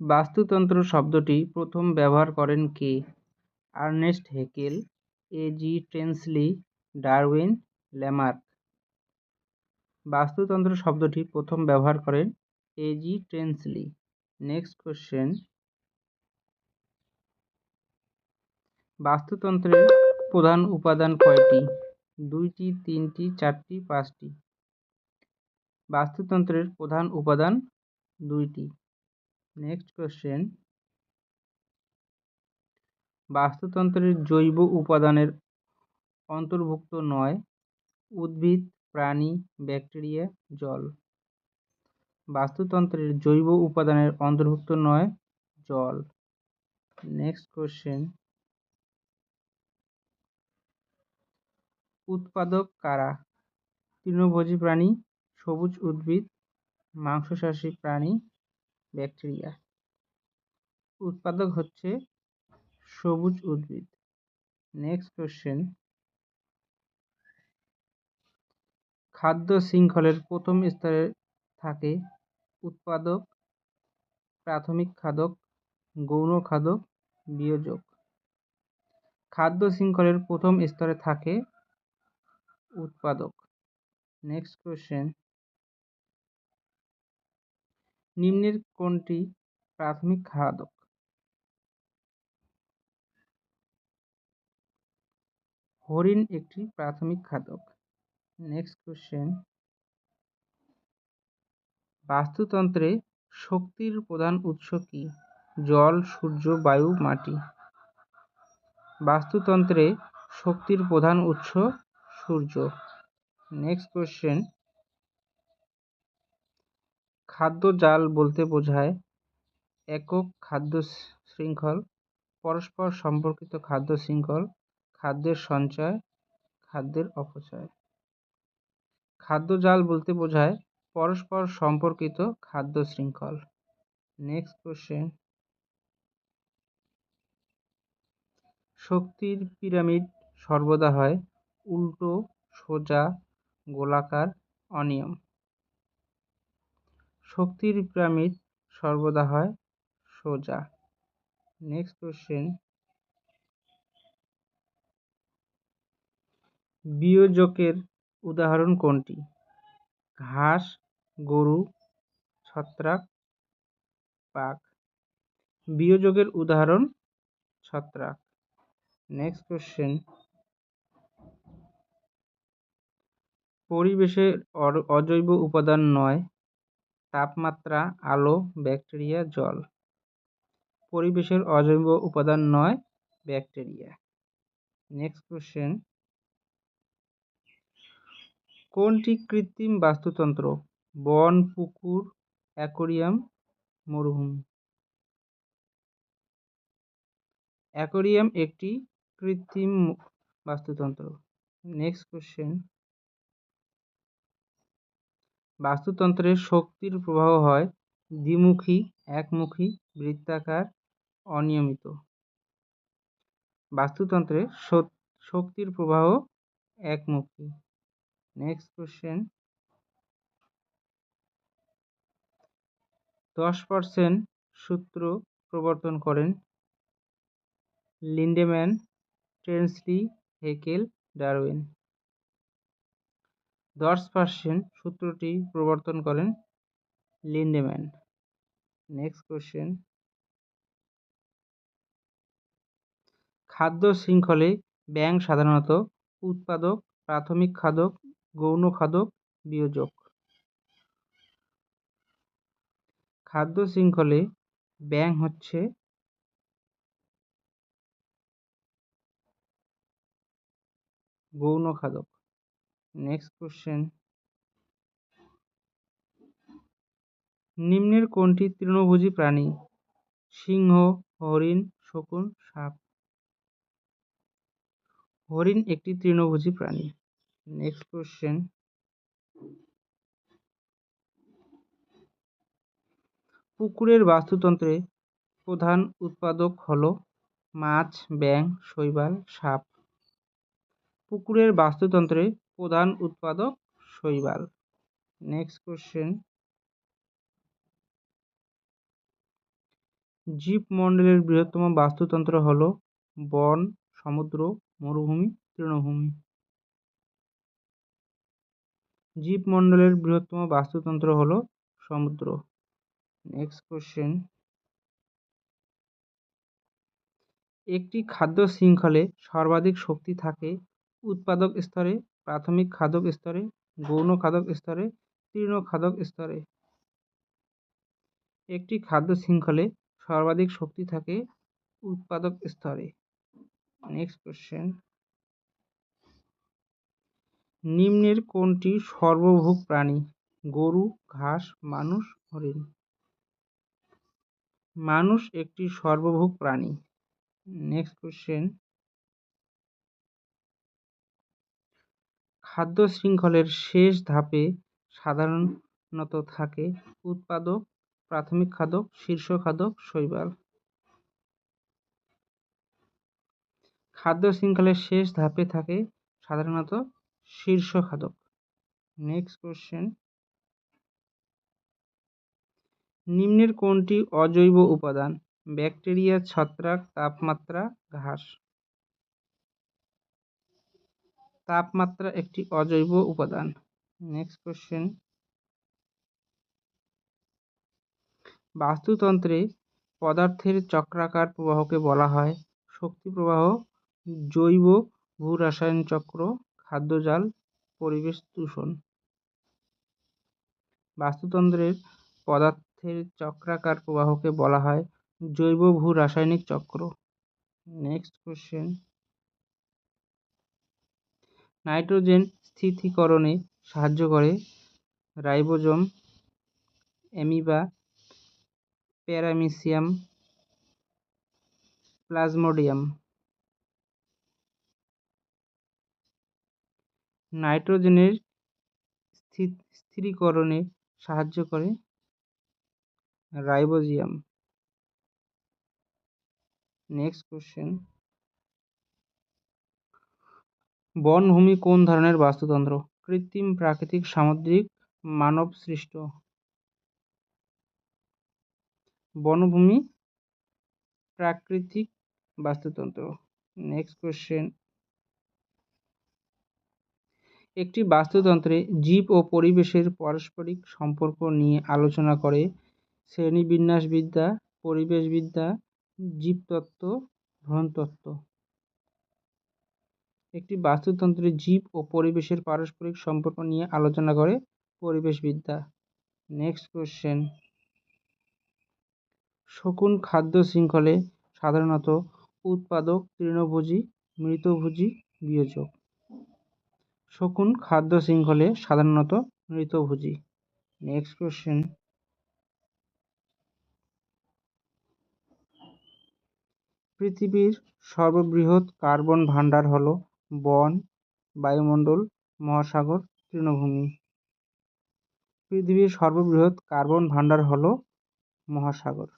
বাস্তুতন্ত্র শব্দটি প্রথম ব্যবহার করেন কে? Ernst Haeckel, A G. Tansley, Darwin, Lamarck. বাস্তুতন্ত্র শব্দটি প্রথম ব্যবহার করেন এ.জি. টেনসলি। নেক্সট কোশ্চেন, বাস্তুতন্ত্রের প্রধান উপাদান কয়টি? 2টি, 3টি, 4টি, 5টি। বাস্তুতন্ত্রের প্রধান উপাদান 2টি। নেক্সট কোশ্চেন, বাস্তুতন্ত্রের জৈব উপাদানের অন্তর্ভুক্ত নয়। উদ্ভিদ, প্রাণী, ব্যাকটেরিয়া, জল। বাস্তুতন্ত্রের জৈব উপাদানের অন্তর্ভুক্ত নয় জল। নেক্সট কোশ্চেন, উৎপাদক কারা? তৃণভোজী প্রাণী, সবুজ উদ্ভিদ, মাংসাশী প্রাণী, ব্যাকটেরিয়া। উৎপাদক হচ্ছে সবুজ উদ্ভিদ। নেক্সট কোশ্চেন, খাদ্য শৃঙ্খলের প্রথম স্তরে থাকে উৎপাদক, প্রাথমিক খাদক, গৌণ খাদক, বিয়োজক। খাদ্য শৃঙ্খলের প্রথম স্তরে থাকে উৎপাদক। নেক্সট কোশ্চেন, নিম্নের কোনটি প্রাথমিক খাদক? হরিণ একটি প্রাথমিক খাদক। নেক্সট কোশ্চেন, বাস্তুতন্ত্রে শক্তির প্রধান উৎস কি? জল, সূর্য, বায়ু, মাটি। বাস্তুতন্ত্রে শক্তির প্রধান উৎস সূর্য। নেক্সট কোশ্চেন, খাদ্য জাল বলতে বোঝায় একক খাদ্য শৃঙ্খল, পরস্পর সম্পর্কিত খাদ্য শৃঙ্খল, খাদ্যের সঞ্চয়, খাদ্যের অপচয়। খাদ্য জাল বলতে বোঝায় পরস্পর সম্পর্কিত খাদ্য শৃঙ্খল। নেক্সট কোশ্চেন, শক্তির পিরামিড সর্বদা হয় উল্টো, সোজা, গোলাকার, অনিয়ম। শক্তির পিরামিড সর্বদা হয় সোজা। নেক্সট কোশ্চেন, বিয়োজকের উদাহরণ কোনটি? ঘাস, গরু, ছত্রাক, পাক। বিয়োজকের উদাহরণ ছত্রাক। নেক্সট কোশ্চেন, পরিবেশের অজৈব উপাদান নয়। তাপমাত্রা, আলো, ব্যাকটেরিয়া, জল। পরিবেশের অজৈব উপাদান নয় ব্যাকটেরিয়া। নেক্সট কোশ্চেন, কোনটি কৃত্রিম বাস্তুতন্ত্র? বন, পুকুর, অ্যাকোয়ারিয়াম, মরুভূমি। অ্যাকোয়ারিয়াম একটি কৃত্রিম বাস্তুতন্ত্র। নেক্সট কোশ্চেন, বাস্তুতন্ত্রে শক্তির প্রবাহ হয় দ্বিমুখী, একমুখী, বৃত্তাকার, অনিয়মিত। বাস্তুতন্ত্রে শক্তির প্রবাহ একমুখী। নেক্সট কোশ্চেন, 10% সূত্র প্রবর্তন করেন লিন্ডেম্যান, টেনসলি, হেকেল, ডারউইন। 10% সূত্রটি প্রবর্তন করেন লিন্ডেম্যান। নেক্সট কোশ্চেন, খাদ্য শৃঙ্খলে ব্যাঙ সাধারণত উৎপাদক, প্রাথমিক খাদক, গৌণ খাদক, বিয়োজক। খাদ্য শৃঙ্খলে ব্যাঙ হচ্ছে গৌণ খাদক। নেক্সট কোশ্চেন, নিম্নের কোনটি তৃণভোজী প্রাণী? সিংহ, হরিণ, শকুন, সাপ। হরিণ একটি তৃণভোজী প্রাণী। নেক্সট কোশ্চেন, পুকুরের বাস্তুতন্ত্রে প্রধান উৎপাদক হল মাছ, ব্যাঙ, শৈবাল, সাপ। পুকুরের বাস্তুতন্ত্রে প্রধান উৎপাদক শৈবাল। নেক্সট কোশ্চেন, জীবমণ্ডলের বৃহত্তম বাস্তুতন্ত্র হল বন, সমুদ্র, মরুভূমি, তৃণভূমি। জীবমণ্ডলের বৃহত্তম বাস্তুতন্ত্র হল সমুদ্র। নেক্সট কোশ্চেন, একটি খাদ্য শৃঙ্খলে সর্বাধিক শক্তি থাকে উৎপাদক স্তরে, প্রাথমিক খাদক স্তরে, গৌণ খাদক স্তরে, তৃণ খাদক স্তরে। একটি খাদ্য শৃঙ্খলে সর্বাধিক শক্তি থাকে উৎপাদক স্তরে। নেক্সট কোশ্চেন, নিম্নের কোনটি সর্বভুক প্রাণী? গরু, ঘাস, মানুষ, হরিণ। মানুষ একটি সর্বভুক প্রাণী। নেক্সট কোশ্চেন, খাদ্য শৃঙ্খলের শেষ ধাপে সাধারণত থাকে উৎপাদক, প্রাথমিক খাদক, শীর্ষ খাদক, শৈবাল। খাদ্য শৃঙ্খলের শেষ ধাপে থাকে সাধারণত শীর্ষ খাদক। নেক্সট কোশ্চেন, নিম্নের কোনটি অজৈব উপাদান? ব্যাকটেরিয়া, ছত্রাক, তাপমাত্রা, ঘাস। তাপমাত্রা একটি অজৈব উপাদান। নেক্সট কোশ্চেন, বাস্তুতন্ত্রে পদার্থের চক্রাকার প্রবাহকে বলা হয় শক্তি প্রবাহ, জৈব ভূ-রাসায়নিক চক্র, খাদ্যজাল, পরিবেশ দূষণ। বাস্তুতন্ত্রের পদার্থের চক্রাকার প্রবাহকে বলা হয় জৈব ভূ-রাসায়নিক চক্র। নেক্সট কোশ্চেন, নাইট্রোজেন স্থিতিকরণে সাহায্য করে রাইবোজোম, অ্যামিবা, প্যারামিসিয়াম, প্লাজমোডিয়াম। নাইট্রোজেনের স্থিরীকরণে সাহায্য করে রাইবোজিয়াম। নেক্সট কোশ্চেন, বনভূমি কোন ধরনের বাস্তুতন্ত্র? কৃত্রিম, প্রাকৃতিক, সামুদ্রিক, মানব সৃষ্ট। বনভূমি প্রাকৃতিক বাস্তুতন্ত্র। নেক্সট কোশ্চেন, একটি বাস্তুতন্ত্রে জীব ও পরিবেশের পারস্পরিক সম্পর্ক নিয়ে আলোচনা করে শ্রেণীবিন্যাসবিদ্যা, পরিবেশবিদ্যা, জীবতত্ত্ব, ভ্রূণতত্ত্ব। একটি বাস্তুতন্ত্রে জীব ও পরিবেশের পারস্পরিক সম্পর্ক নিয়ে আলোচনা করে পরিবেশবিদ্যা। নেক্সট কোশ্চেন, শকুন খাদ্য শৃঙ্খলে সাধারণত উৎপাদক, তৃণভোজী, মৃতভোজী, বিয়োজক। শকুন খাদ্য শৃঙ্খলে সাধারণত মৃতভোজী। নেক্সট কোশ্চেন, পৃথিবীর সর্ববৃহৎ কার্বন ভাণ্ডার হল বন, বায়ুমণ্ডল, মহাসাগর, তৃণভূমি। পৃথিবীর সর্ববৃহৎ কার্বন ভাণ্ডার হল মহাসাগর।